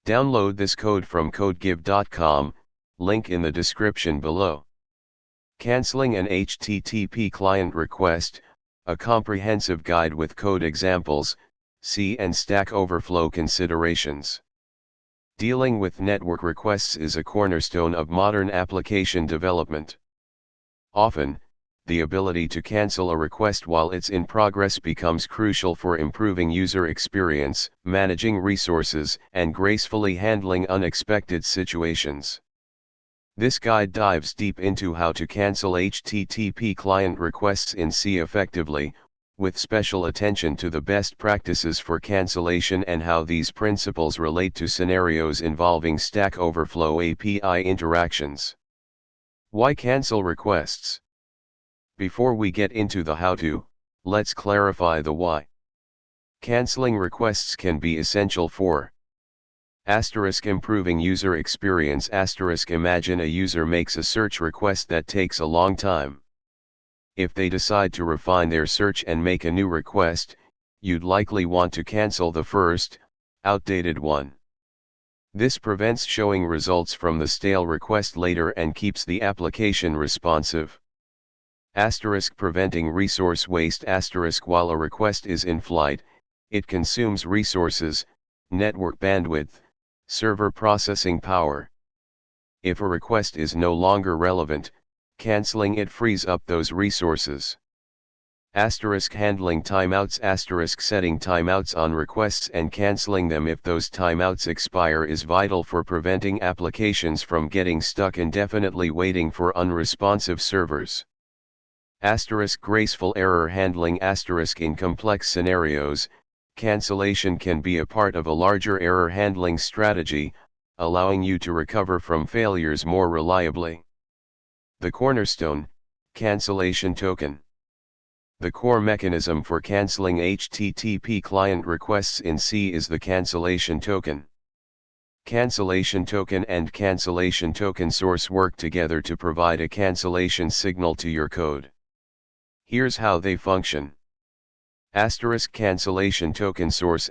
Download this code from codegive.com, link in the description below. Canceling an HTTP client request, a comprehensive guide with code examples, C and Stack Overflow considerations. Dealing with network requests is a cornerstone of modern application development. Often, the ability to cancel a request while it's in progress becomes crucial for improving user experience, managing resources, and gracefully handling unexpected situations. This guide dives deep into how to cancel HTTP client requests in C effectively, with special attention to the best practices for cancellation and how these principles relate to scenarios involving Stack Overflow API interactions. Why cancel requests? Before we get into the how-to, let's clarify the why. Canceling requests can be essential for improving user experience. Imagine a user makes a search request that takes a long time. If they decide to refine their search and make a new request, you'd likely want to cancel the first, outdated one. This prevents showing results from the stale request later and keeps the application responsive. Preventing resource waste. While a request is in flight, it consumes resources, network bandwidth, server processing power. If a request is no longer relevant, canceling it frees up those resources. Handling timeouts. Setting timeouts on requests and canceling them if those timeouts expire is vital for preventing applications from getting stuck indefinitely waiting for unresponsive servers. Graceful error handling. In complex scenarios, cancellation can be a part of a larger error handling strategy, allowing you to recover from failures more reliably. The cornerstone, cancellation token. The core mechanism for canceling HTTP client requests in C is the cancellation token. Cancellation token and cancellation token source work together to provide a cancellation signal to your code. Here's how they function. Cancellation token source.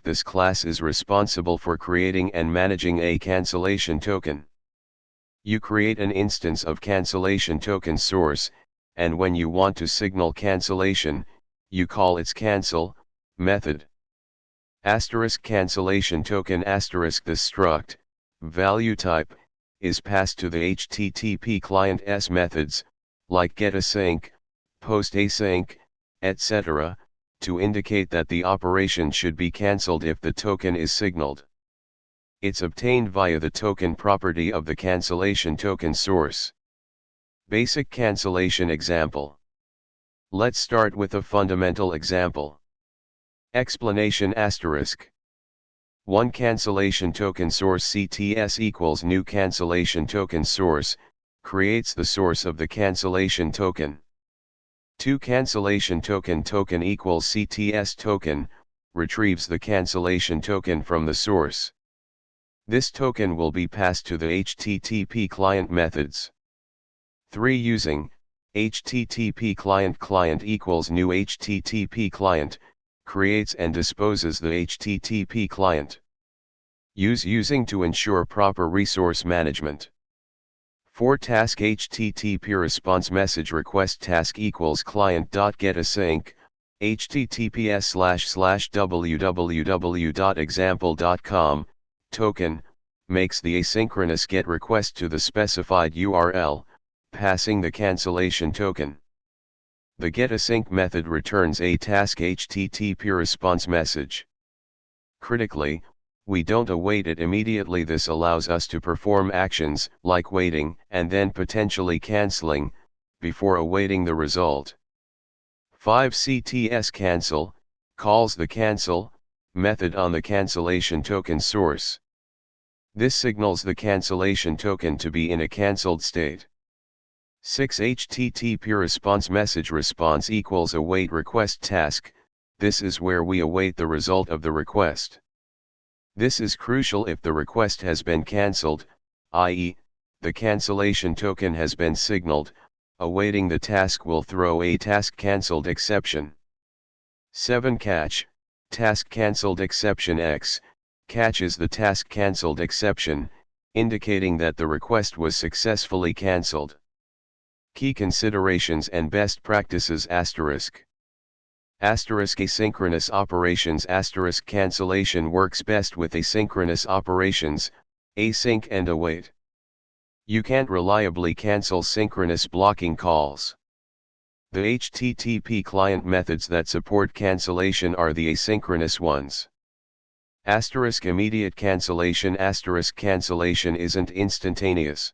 This class is responsible for creating and managing a cancellation token. You create an instance of cancellation token source, and when you want to signal cancellation, you call its cancel method. Cancellation token. This struct, value type, is passed to the HTTP client's methods, like getAsync, postAsync, etc., to indicate that the operation should be cancelled if the token is signaled. It's obtained via the token property of the cancellation token source. Basic cancellation example. Let's start with a fundamental example. Explanation. One cancellation token source CTS equals new cancellation token source, creates the source of the cancellation token. 2 cancellation token equals CTS token, retrieves the cancellation token from the source. This token will be passed to the HTTP client methods. 3 using HTTP client equals new HTTP client, creates and disposes the HTTP client. Using to ensure proper resource management. 4 task HTTP response message request task equals client.getAsync, https://www.example.com, token, makes the asynchronous GET request to the specified URL, passing the cancellation token. The getAsync method returns a task HTTP response message. Critically, we don't await it immediately. This allows us to perform actions, like waiting, and then potentially canceling, before awaiting the result. 5 CTS cancel, calls the cancel method on the cancellation token source. This signals the cancellation token to be in a cancelled state. 6 HTTP response message response equals await request task, this is where we await the result of the request. This is crucial if the request has been cancelled, i.e., the cancellation token has been signaled, awaiting the task will throw a task cancelled exception. 7 catch, task cancelled exception X, catches the task cancelled exception, indicating that the request was successfully cancelled. Key considerations and best practices asterisk. Asynchronous operations cancellation works best with asynchronous operations, async and await. You can't reliably cancel synchronous blocking calls. The HTTP client methods that support cancellation are the asynchronous ones. Immediate cancellation cancellation isn't instantaneous.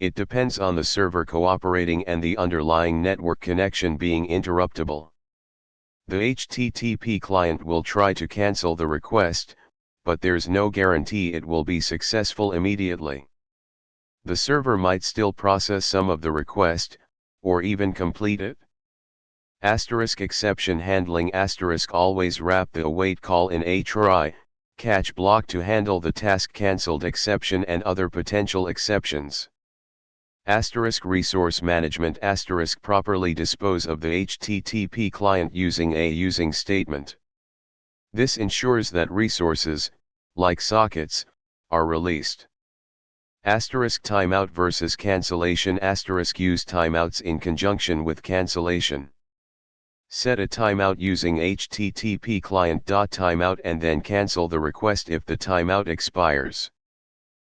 It depends on the server cooperating and the underlying network connection being interruptible. The HTTP client will try to cancel the request, but there's no guarantee it will be successful immediately. The server might still process some of the request, or even complete it. Exception handling always wrap the await call in a try, catch block to handle the task cancelled exception and other potential exceptions. Resource management properly dispose of the HTTP client using a using statement. This ensures that resources, like sockets, are released. Timeout versus cancellation use timeouts in conjunction with cancellation. Set a timeout using HTTP client.timeout and then cancel the request if the timeout expires.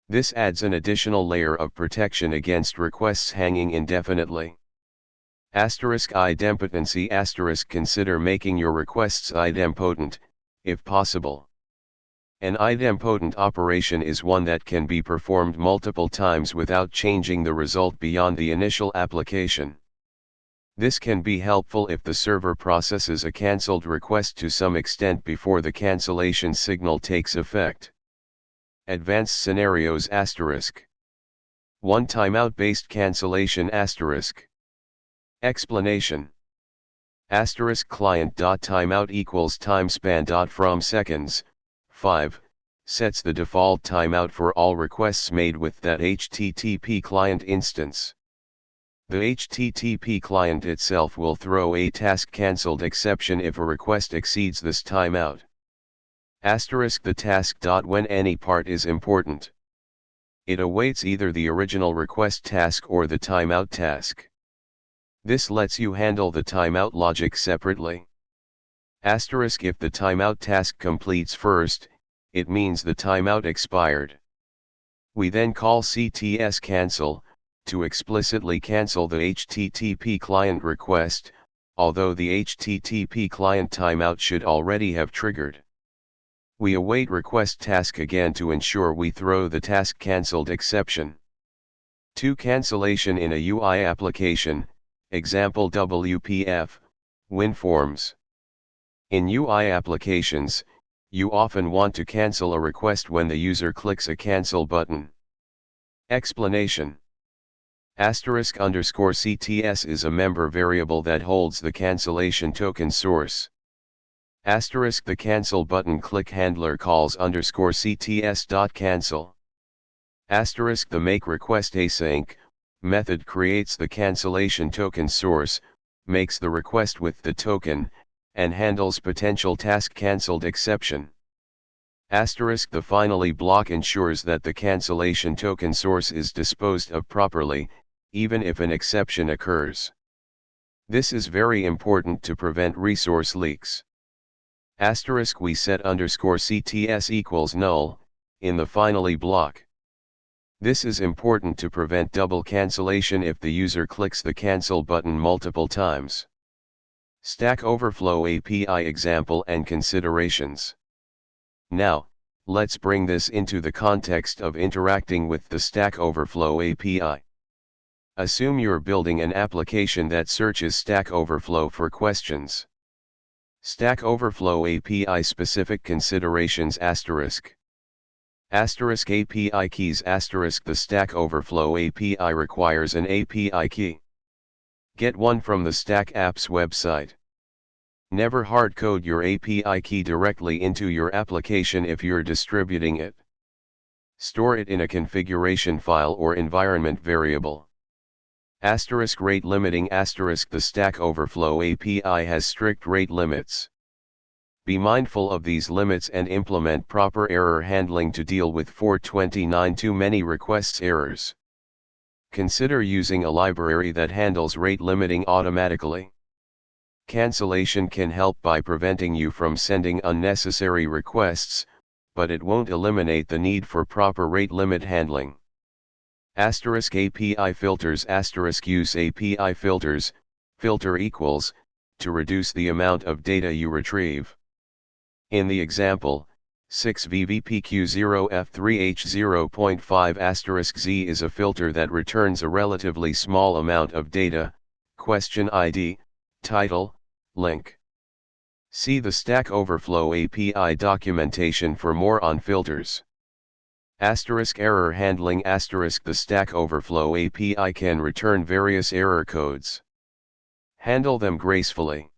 This adds an additional layer of protection against requests hanging indefinitely. Idempotency consider making your requests idempotent, if possible. An idempotent operation is one that can be performed multiple times without changing the result beyond the initial application. This can be helpful if the server processes a cancelled request to some extent before the cancellation signal takes effect. Advanced scenarios One timeout-based cancellation Explanation Client.timeout equals timespan.from seconds, 5, sets the default timeout for all requests made with that HTTP client instance. The HTTP client itself will throw a task cancelled exception if a request exceeds this timeout. The task. When any part is important, it awaits either the original request task or the timeout task. This lets you handle the timeout logic separately. If the timeout task completes first, it means the timeout expired. We then call CTS cancel, to explicitly cancel the HTTP client request, although the HTTP client timeout should already have triggered. We await request task again to ensure we throw the task cancelled exception. 2. Cancellation in a UI application, example WPF, WinForms. In UI applications, you often want to cancel a request when the user clicks a cancel button. Explanation. *_CTS is a member variable that holds the cancellation token source. The cancel button click handler calls _CTS.cancel. The make request async method creates the cancellation token source, makes the request with the token, and handles potential task cancelled exception. The finally block ensures that the cancellation token source is disposed of properly, even if an exception occurs. This is very important to prevent resource leaks. We set _CTS equals null, in the finally block. This is important to prevent double cancellation if the user clicks the cancel button multiple times. Stack Overflow API example and considerations. Now, let's bring this into the context of interacting with the Stack Overflow API. Assume you're building an application that searches Stack Overflow for questions. Stack Overflow API specific considerations API keys The Stack Overflow API requires an API key. Get one from the Stack Apps website. Never hard-code your API key directly into your application if you're distributing it. Store it in a configuration file or environment variable. Rate limiting The Stack Overflow API has strict rate limits. Be mindful of these limits and implement proper error handling to deal with 429 too many requests errors. Consider using a library that handles rate limiting automatically. Cancellation can help by preventing you from sending unnecessary requests, but it won't eliminate the need for proper rate limit handling. *API filters *use API filters, filter equals, to reduce the amount of data you retrieve. In the example, 6VVPQ0F3H0.5*Z is a filter that returns a relatively small amount of data, question ID, title, link. See the Stack Overflow API documentation for more on filters. *Error handling *The Stack Overflow API can return various error codes. Handle them gracefully.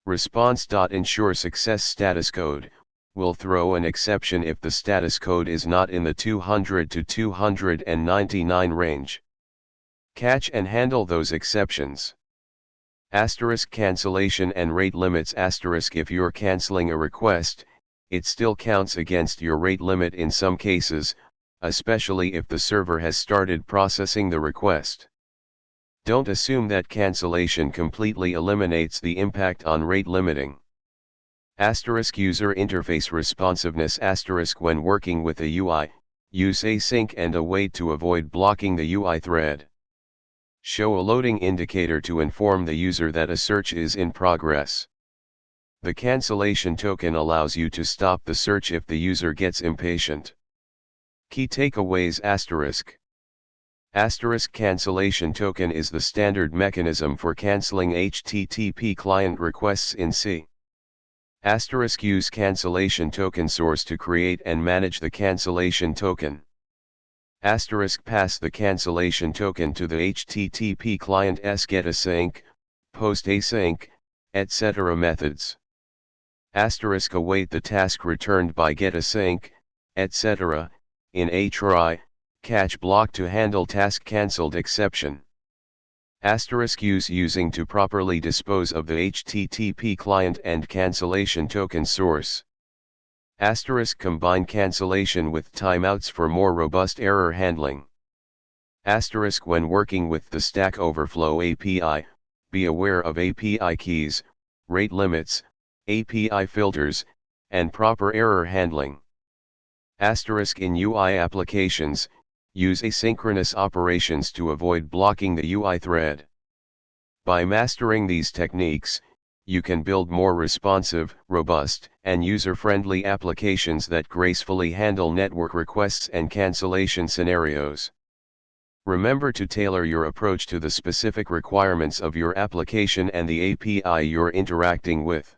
Response.ensure success status code will throw an exception if the status code is not in the 200 to 299 range. Catch and handle those exceptions. *Cancellation and rate limits *If you're canceling a request, it still counts against your rate limit in some cases, especially if the server has started processing the request. Don't assume that cancellation completely eliminates the impact on rate limiting. *User interface responsiveness When working with a UI, use async and await to avoid blocking the UI thread. Show a loading indicator to inform the user that a search is in progress. The cancellation token allows you to stop the search if the user gets impatient. Key takeaways *. Cancellation token is the standard mechanism for canceling HTTP client requests in C. * Use cancellation token source to create and manage the cancellation token. * Pass the cancellation token to the HTTP client's getAsync, postAsync, etc. methods. * Await the task returned by getAsync, etc. in a try, catch block to handle task cancelled exception. * Using to properly dispose of the HTTP client and cancellation token source. * Combine cancellation with timeouts for more robust error handling. * When working with the Stack Overflow API, be aware of API keys, rate limits, API filters, and proper error handling. * In UI applications, use asynchronous operations to avoid blocking the UI thread. By mastering these techniques, you can build more responsive, robust, and user-friendly applications that gracefully handle network requests and cancellation scenarios. Remember to tailor your approach to the specific requirements of your application and the API you're interacting with.